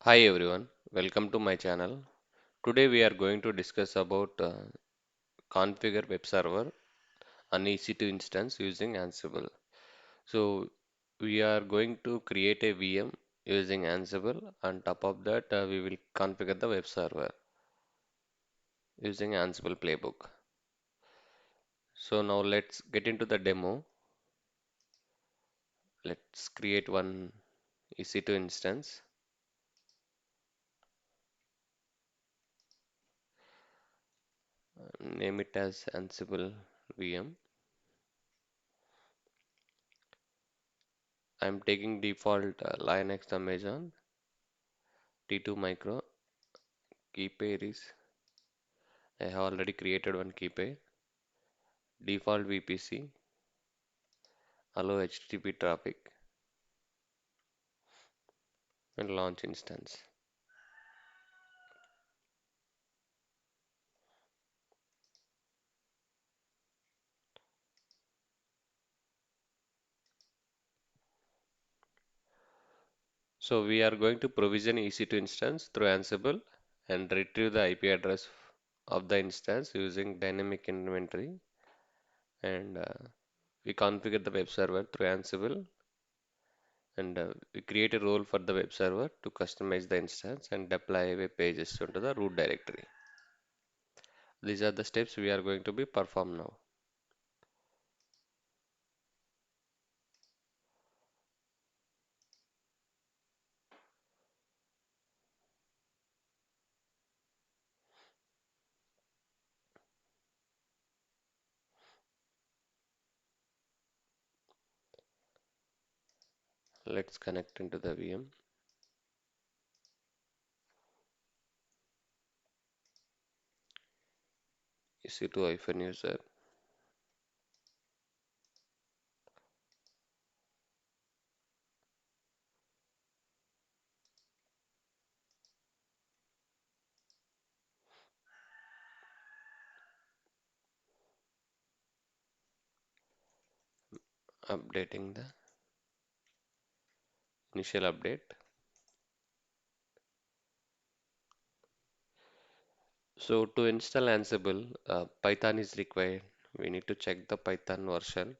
Hi everyone, welcome to my channel. Today we are going to discuss about configure web server on EC2 instance using Ansible. So we are going to create a VM using Ansible. On top of that, we will configure the web server using Ansible Playbook. So now let's get into the demo. Let's create one EC2 instance. Name it as Ansible VM. I'm taking default Linux Amazon T2 micro. Key pair is I have already created one key pair. Default VPC, allow HTTP traffic, and launch instance. So we are going to provision EC2 instance through Ansible and retrieve the IP address of the instance using dynamic inventory. And we configure the web server through Ansible and we create a role for the web server to customize the instance and deploy web pages into the root directory. These are the steps we are going to be perform now. Let's connect into the VM. EC2-user. Updating the initial update. So to install Ansible, Python is required. We need to check the Python version.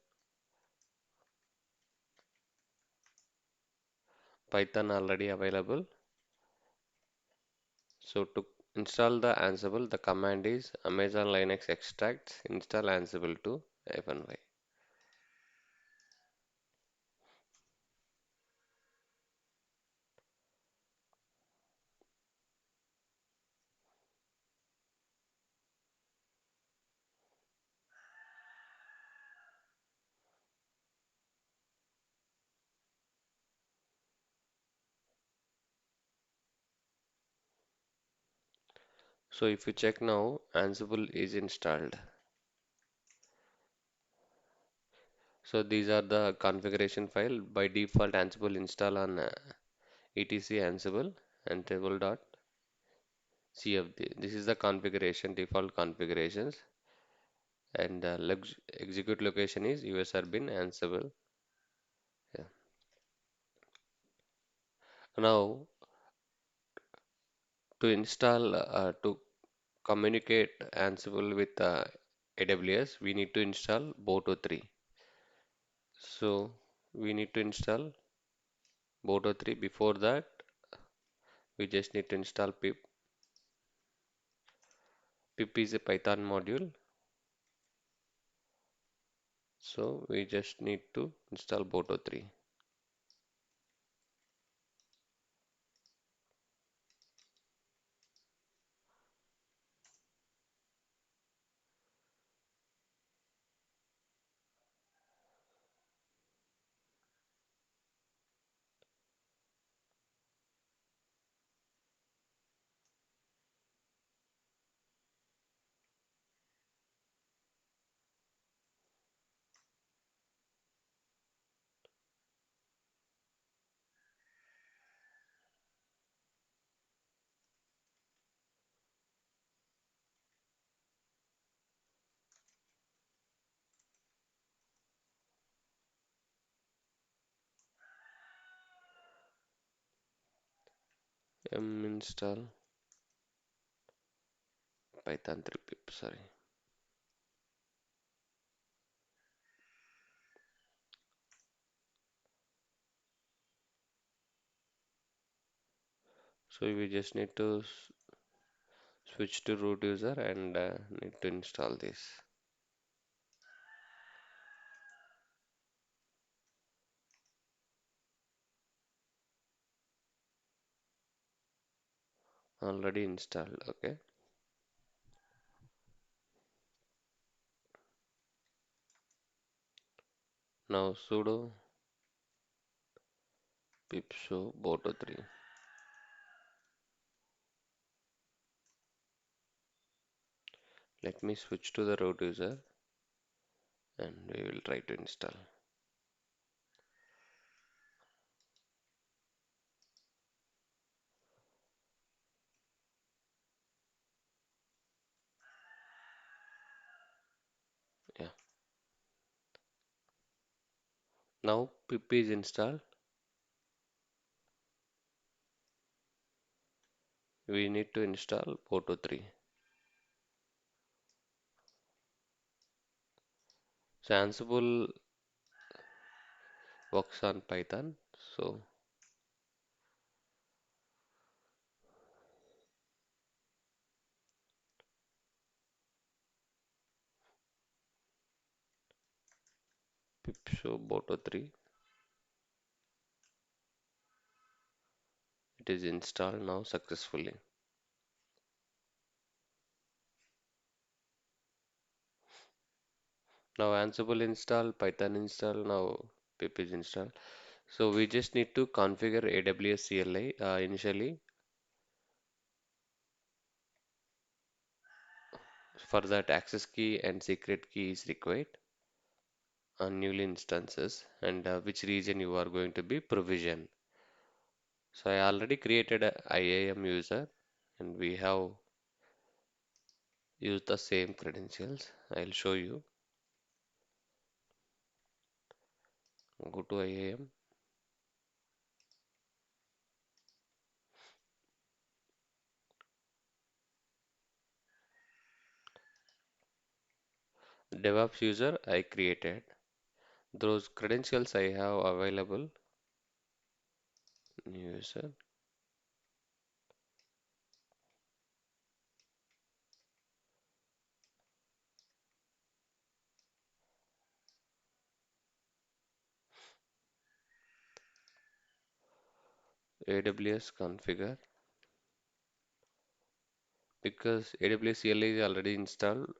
Python already available. So to install the Ansible, the command is Amazon Linux extracts install Ansible to -y. So if you check now, Ansible is installed. So these are the configuration file. By default, Ansible install on etc Ansible and table.cfd. This is the configuration, default configurations. And the execute location is user bin Ansible. Yeah. Now to install to communicate Ansible with AWS, we need to install Boto3. So we need to install Boto3. Before that, we just need to install pip. Pip is a Python module, so we just need to install Boto3. install python 3 pip, sorry. So we just need to switch to root user and need to install this. Already installed. Okay. Now sudo pip show boto3. Let me switch to the root user and we will try to install. Yeah. Now pip is installed. We need to install boto3. So Ansible works on Python. So pip show boto3. It is installed now successfully. Now Ansible install, Python install, now pip is installed. So we just need to configure AWS CLI initially. For that, access key and secret key is required on new instances and which region you are going to be provision. So I already created a IAM user and we have used the same credentials. I'll show you. Go to IAM. DevOps user I created. Those credentials I have available. New user. AWS configure. Because AWS CLI is already installed,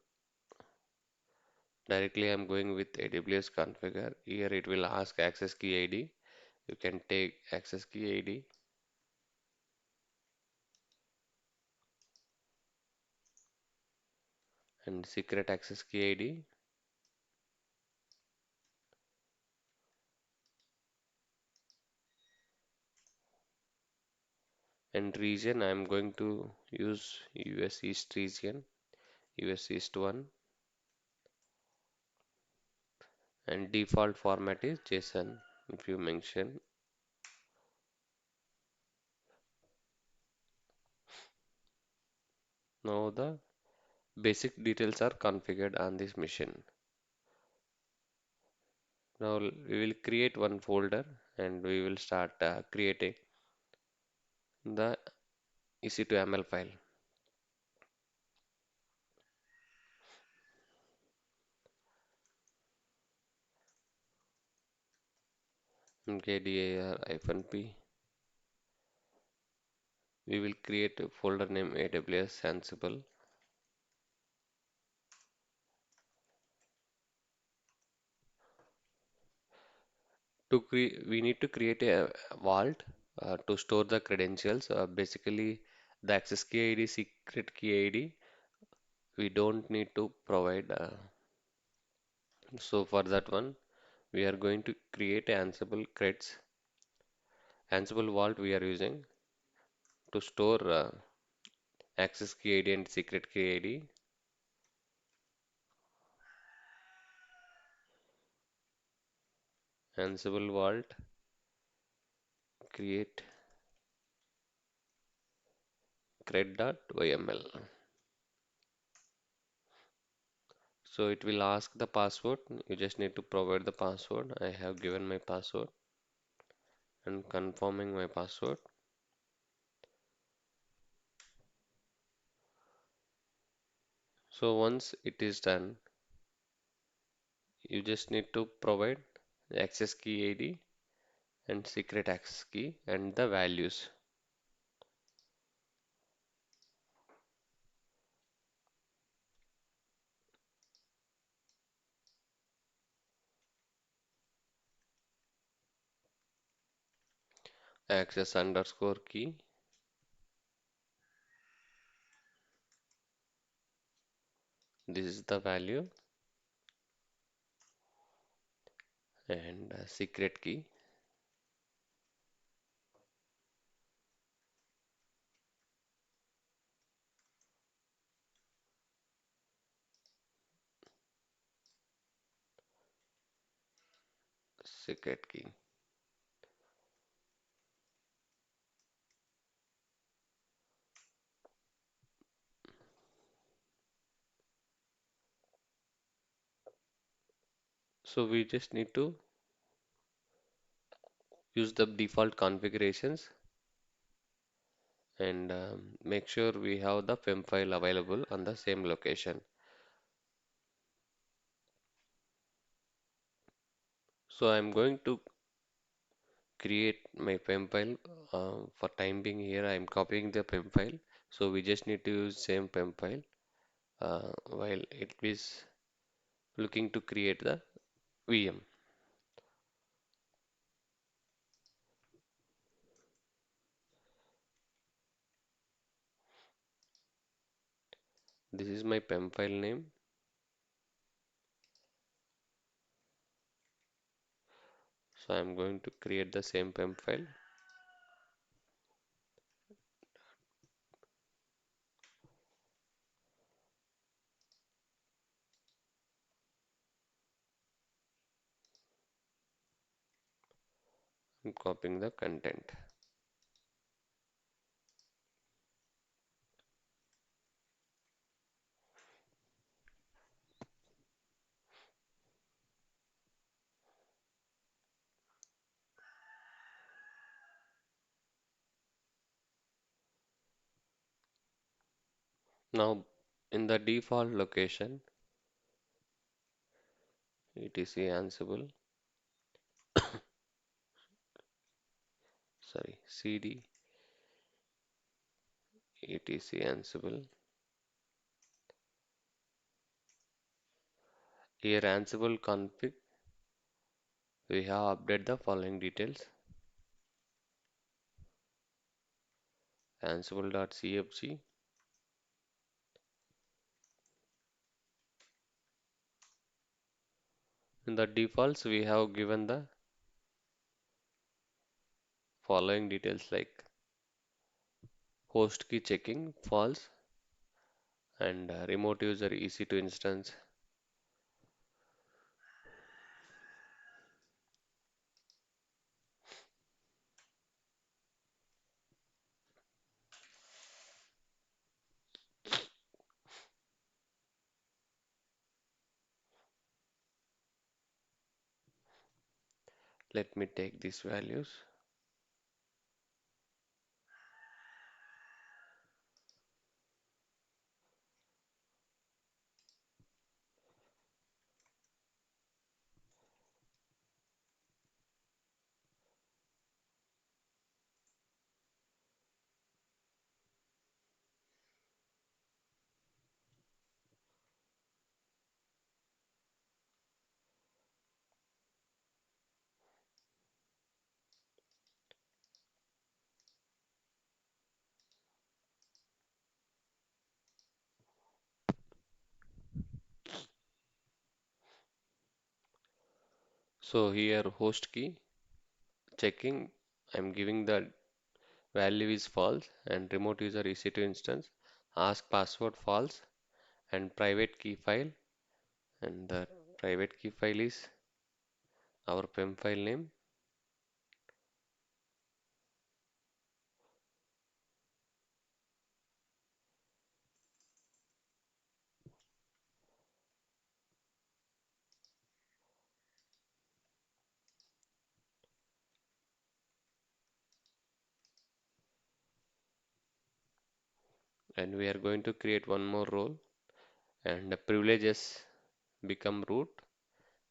directly I'm going with AWS configure. Here it will ask access key ID. You can take access key ID and secret access key ID. And region I'm going to use US East region, US East 1, and default format is JSON if you mention. Now the basic details are configured on this machine. Now we will create one folder and we will start creating the EC2 ML file. mkdir-p. We will create a folder name AWS Ansible. We need to create a vault to store the credentials. Basically, the access key ID, secret key ID, we don't need to provide. So for that one, we are going to create a Ansible creds. Ansible vault we are using to store access key ID and secret key ID. Ansible vault create secret.yml. So it will ask the password. You just need to provide the password. I have given my password and confirming my password. So once it is done, you just need to provide the access key ID and secret access key and the values. Access underscore key. This is the value and secret key. Secret key. So we just need to use the default configurations and make sure we have the PEM file available on the same location. So I'm going to create my PEM file. For time being here, I'm copying the PEM file. So we just need to use same PEM file while it is looking to create the VM. This is my PEM file name. So I'm going to create the same PEM file. I'm copying the content. Now in the default location, etc Ansible, sorry, cd etc Ansible. Here Ansible config, we have updated the following details. Ansible.cfg. In the defaults, we have given the following details like host key checking false and remote user EC2 instance. Let me take these values. So here host key checking, I'm giving the value is false and remote user EC2 instance, ask password false and private key file, and the private key file is our PEM file name. and we are going to create one more role, and the privileges become root,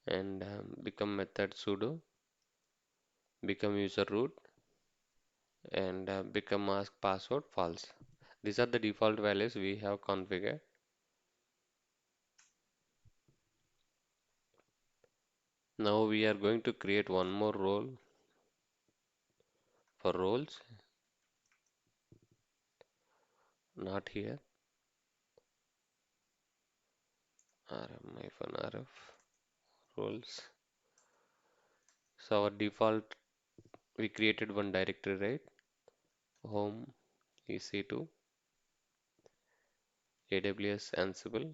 and become method sudo, become user root, and become ask password false. These are the default values we have configured. Now we are going to create one more role for roles, not here, rm-rf roles. So our default, we created one directory, right? Home, EC2, AWS Ansible,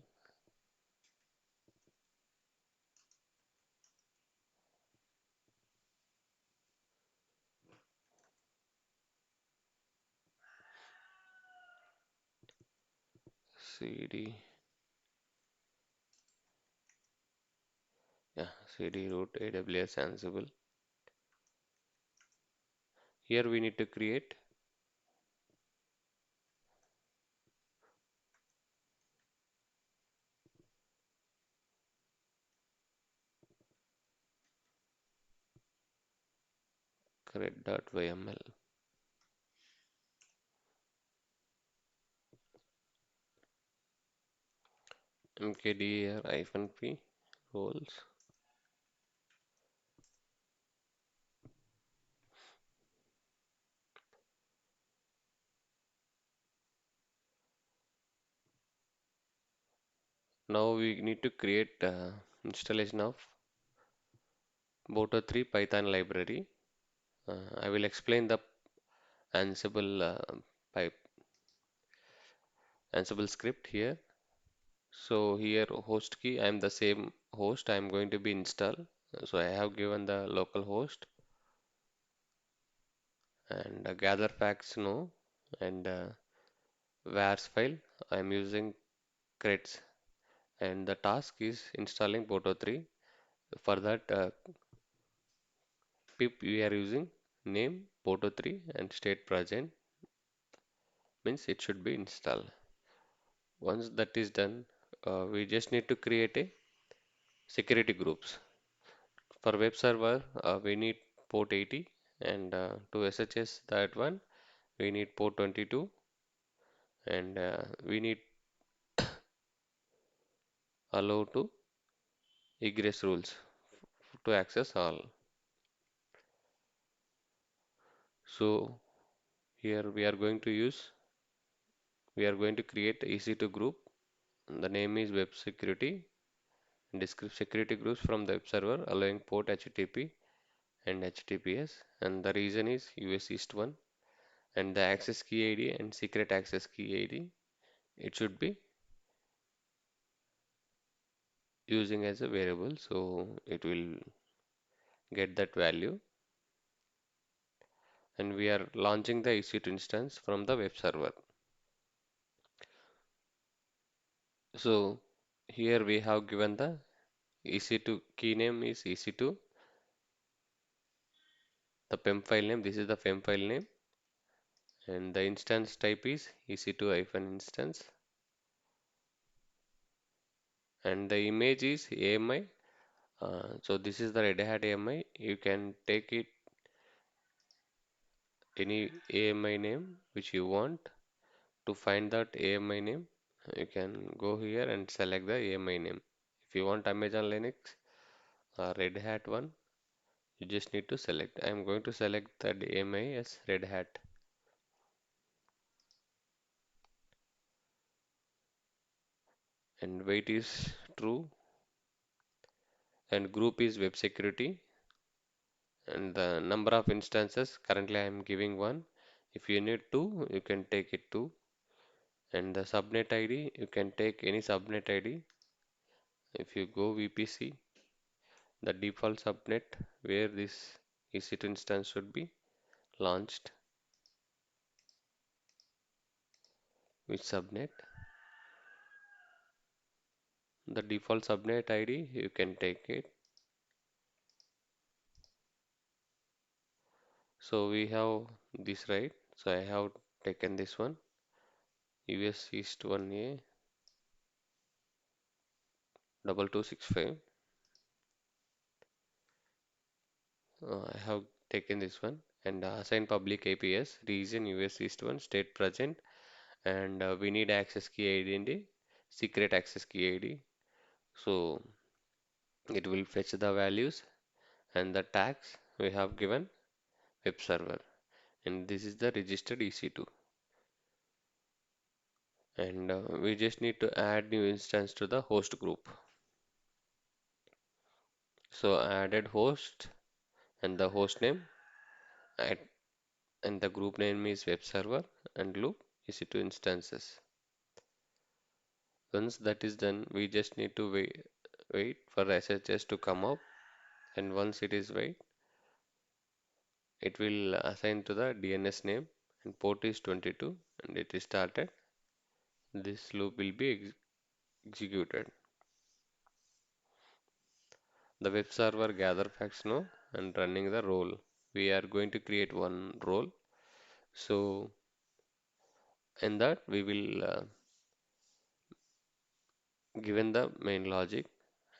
cd, yeah, cd root AWS Ansible. Here we need to create create.yml, mkdir-p roles. Now we need to create installation of Boto3 Python library. I will explain the Ansible pipe Ansible script here. So here host key, I am the same host I am going to be install. So I have given the local host, and gather facts no, and wars file I am using creds, and the task is installing Boto3. For that pip we are using name Boto3 and state present, means it should be installed. Once that is done, we just need to create a security groups. For web server, we need port 80, and to SHS that one, we need port 22, and we need allow to egress rules to access all. So here we are going to create EC2 group. The name is web security. Describe security groups from the web server allowing port HTTP and HTTPS, and the reason is US East 1, and the access key ID and secret access key ID, it should be using as a variable, so it will get that value, and we are launching the EC2 instance from the web server. So here we have given the EC2 key name is EC2, the PEM file name, this is the PEM file name, and the instance type is EC2-instance, and the image is AMI. So this is the Red Hat AMI. You can take it any AMI name which you want. To find that AMI name, you can go here and select the AMI name. If you want Amazon Linux or Red Hat one, you just need to select. I am going to select the AMI as Red Hat. And weight is true, and group is web security, and the number of instances currently I am giving one. If you need two, you can take it two, and the subnet ID, you can take any subnet ID. If you go VPC, the default subnet where this EC2 instance should be launched, which subnet, the default subnet ID, you can take it. So we have this, right? So I have taken this one, US East 1A 2265. I have taken this one and assign public APS region US East 1 state present, and we need access key ID and a secret access key ID. So it will fetch the values and the tags we have given web server, and this is the registered EC2. And we just need to add new instance to the host group. So I added host and the host name add, and the group name is web server and loop EC2 instances. Once that is done, we just need to wait for SHS to come up, and once it is wait, it will assign to the DNS name and port is 22 and it is started. This loop will be executed. The web server gather facts now and running the role. We are going to create one role. So in that we will given the main logic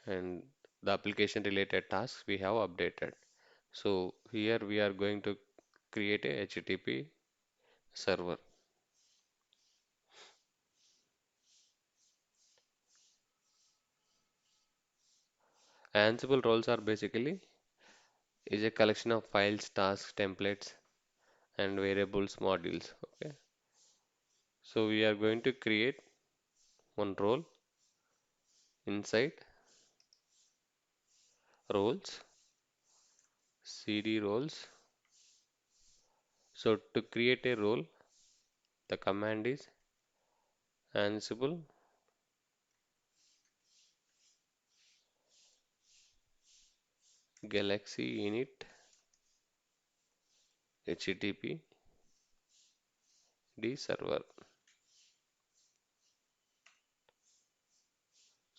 and the application related tasks we have updated. So here we are going to create a HTTP server. Ansible roles are basically is a collection of files, tasks, templates, and variables modules. Okay. So we are going to create one role inside roles, cd roles. So to create a role, the command is Ansible Galaxy init HTTP D server.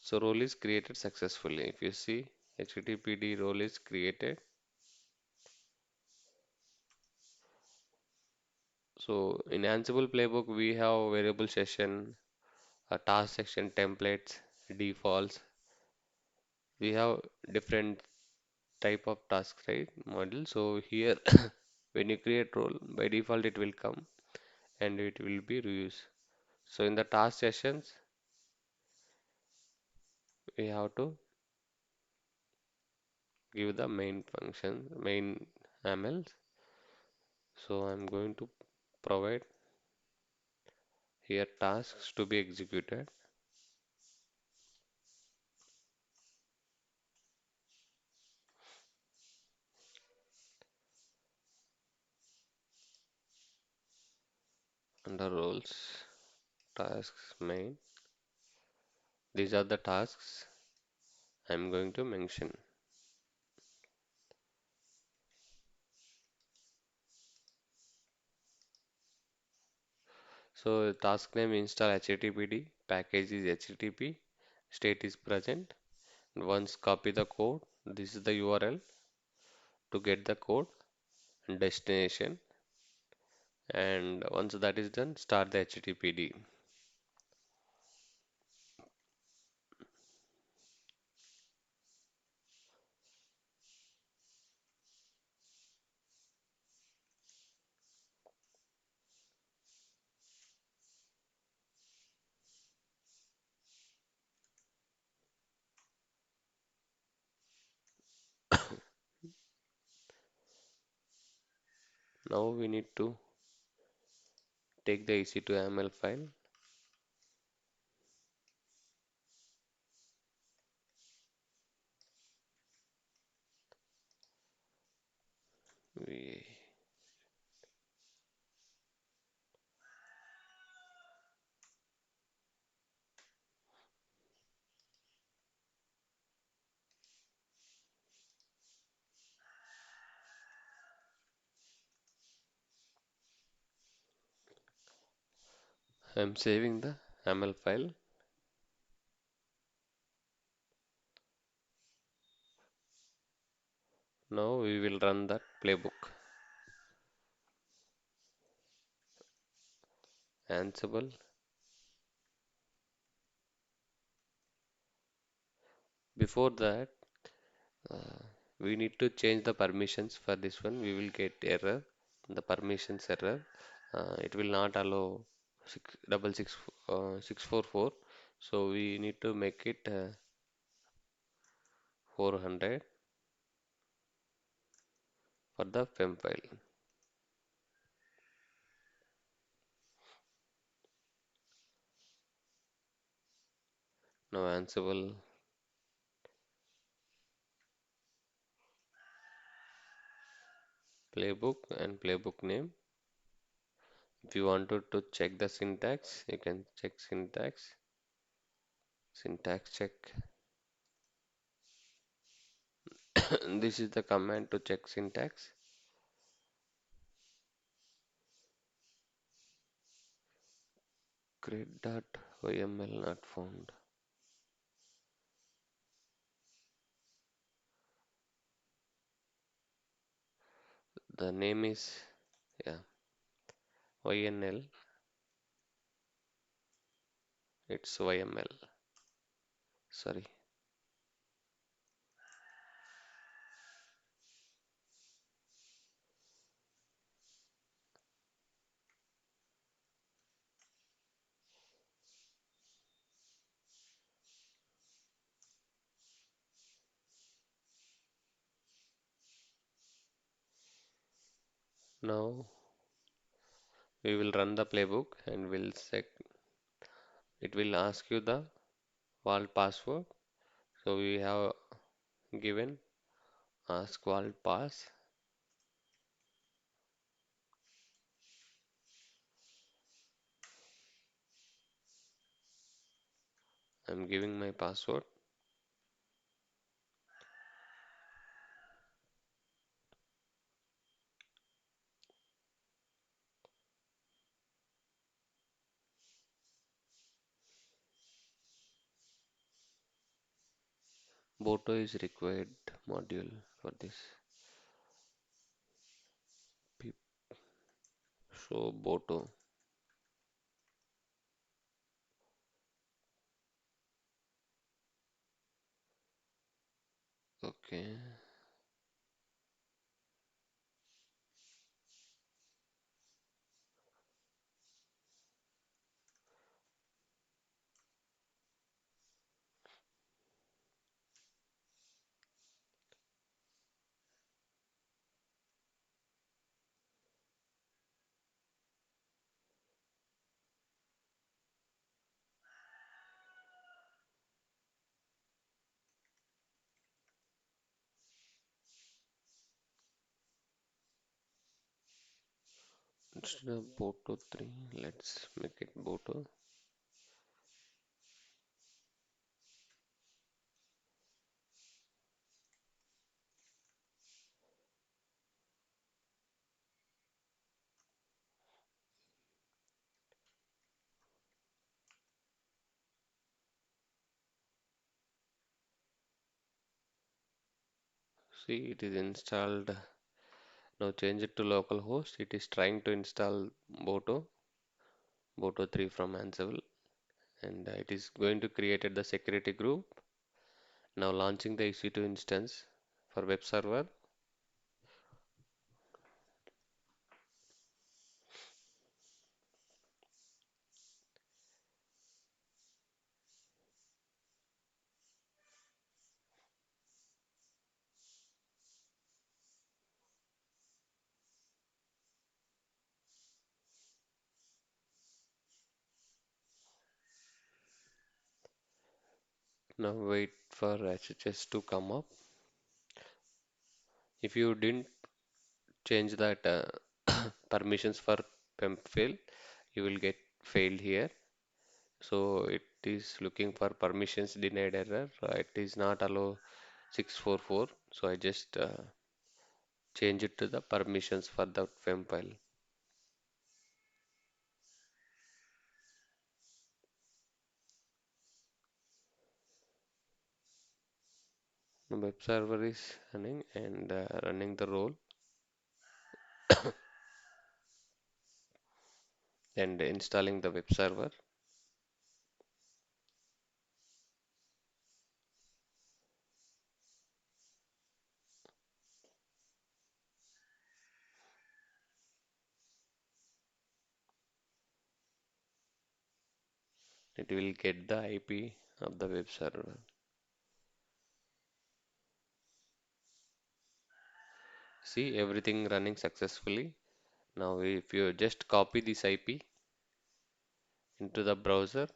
So role is created successfully. If you see HTTPD role is created. So in Ansible Playbook we have variable session, a task section templates, defaults. We have different type of tasks, right? Model. So here when you create role by default it will come and it will be reused. So in the task sessions we have to give the main function, main MLs. So I'm going to provide here tasks to be executed. Under roles, tasks main. These are the tasks I'm going to mention. So task name install HTTPD, package is HTTP, state is present. Once copy the code, this is the URL to get the code and destination. And once that is done, start the HTTPD. Now we need to take the EC2 ML file. We I'm saving the ML file. Now we will run that playbook. Ansible before that, uh, we need to change the permissions for this one. We will get error, the permissions error. It will not allow 644. So we need to make it 400 for the FEM file. Now Ansible playbook and playbook name. If you wanted to check the syntax, you can check syntax. Syntax check. This is the command to check syntax. Create.yml not found. The name is, yeah, YNL. It's YML. Sorry. Now we will run the playbook and we'll check. It will ask you the vault password. So we have given ask vault pass. I'm giving my password. Boto is required module for this. So Boto. Okay. Instead of Boto 3, let's make it Boto. See, it is installed. Now change it to localhost. It is trying to install Boto, Boto 3 from Ansible, and it is going to create the security group. Now launching the EC2 instance for web server. Now wait for HHS to come up. If you didn't change that permissions for PEMP fail, you will get failed here. So it is looking for permissions denied error. It is not allow 644. So I just change it to the permissions for the FEM file. The web server is running and running the role and installing the web server. It will get the IP of the web server. See everything running successfully. Now if you just copy this IP into the browser,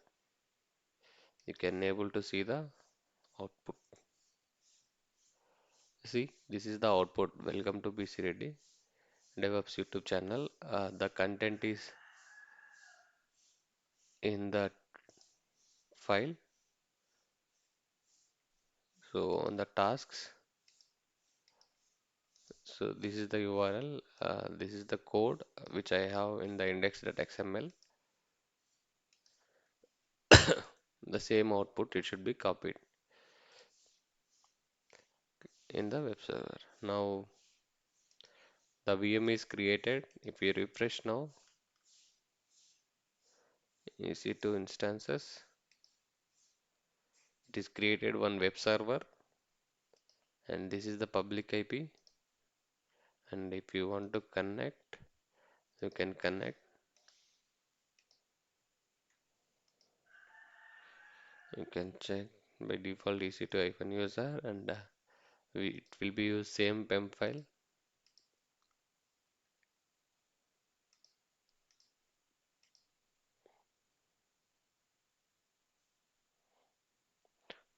you can able to see the output. See, this is the output. Welcome to BC Reddy DevOps YouTube channel. The content is in the file. So on the tasks, so this is the URL. This is the code which I have in the index.xml. The same output it should be copied in the web server. Now the VM is created. If you refresh now, EC2 instances, it is created one web server, and this is the public IP. And if you want to connect, you can connect. You can check by default EC2 user, and it will be use same PEM file.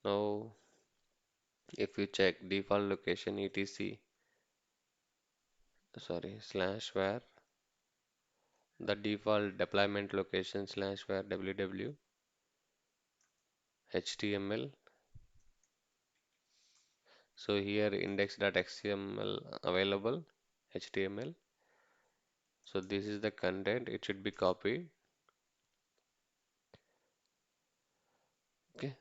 Now, if you check default location etc, sorry, slash var, the default deployment location slash var www html. So here index.html available html. So this is the content. It should be copied. Okay.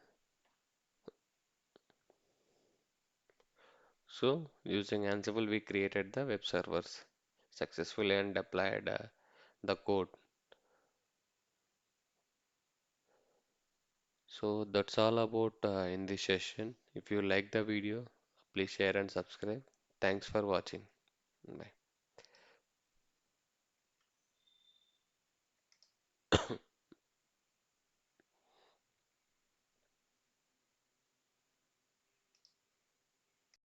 So using Ansible, we created the web servers successfully and deployed the code. So that's all about in this session. If you like the video, please share and subscribe. Thanks for watching. Bye.